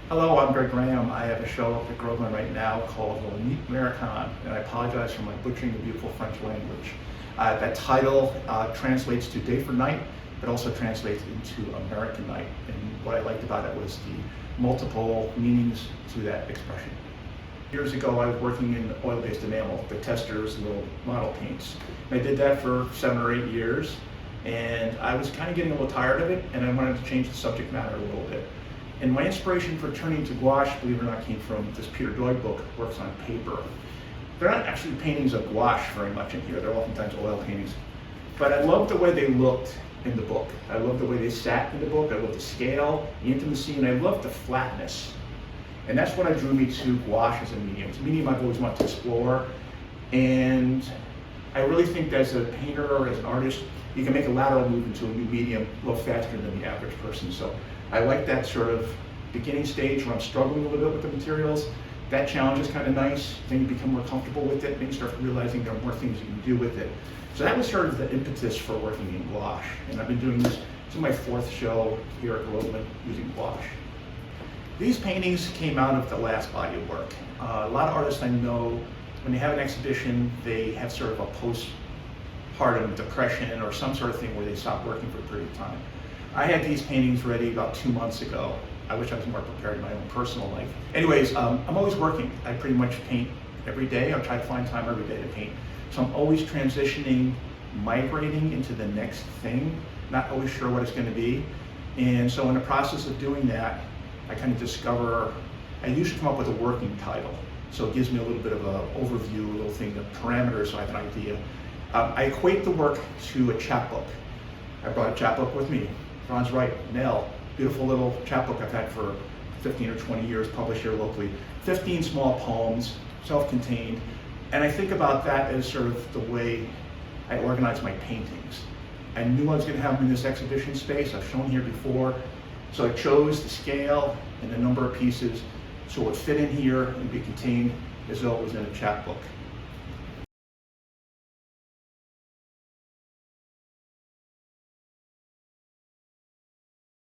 Hello, I'm Greg Graham. I have a show up at Groveland right now called Nuit, Américaine, and I apologize for my butchering the beautiful French language. That title translates to day for night, but also translates into American night. And what I liked about it was the multiple meanings to that expression. Years ago, I was working in oil-based enamel, the testers and little model paints. And I did that for 7 or 8 years, and I was kind of getting a little tired of it, and I wanted to change the subject matter a little bit. And my inspiration for turning to gouache, believe it or not, came from this Peter Doig book, Works on Paper. They're not actually paintings of gouache very much in here, they're oftentimes oil paintings. But I loved the way they looked in the book. I loved the way they sat in the book, I loved the scale, the intimacy, and I loved the flatness. And that's what drew me to gouache as a medium. It's a medium I've always wanted to explore. And I really think that as a painter or as an artist, you can make a lateral move into a new medium a little faster than the average person. So I like that sort of beginning stage where I'm struggling a little bit with the materials. That challenge is kind of nice. Then you become more comfortable with it. Then you start realizing there are more things you can do with it. So that was sort of the impetus for working in gouache. And I've been doing this. This is my 4th show here at Groveland using gouache. These paintings came out of the last body of work. A lot of artists I know, when they have an exhibition, they have sort of a postpartum depression or some sort of thing where they stop working for a period of time. I had these paintings ready about 2 months ago. I wish I was more prepared in my own personal life. Anyways, I'm always working. I pretty much paint every day. I try to find time every day to paint. So I'm always transitioning, migrating into the next thing, not always sure what it's going to be. And so in the process of doing that, I kind of discover, I usually come up with a working title. So it gives me a little bit of an overview, a little thing, the parameters, so I have an idea. I equate the work to a chapbook. I brought a chapbook with me. Ron's right, Nell, beautiful little chapbook I've had for 15 or 20 years, published here locally. 15 small poems, self-contained. And I think about that as sort of the way I organize my paintings. I knew I was going to have them in this exhibition space. I've shown here before. So I chose the scale and the number of pieces so it would fit in here and be contained as though it was in a chapbook.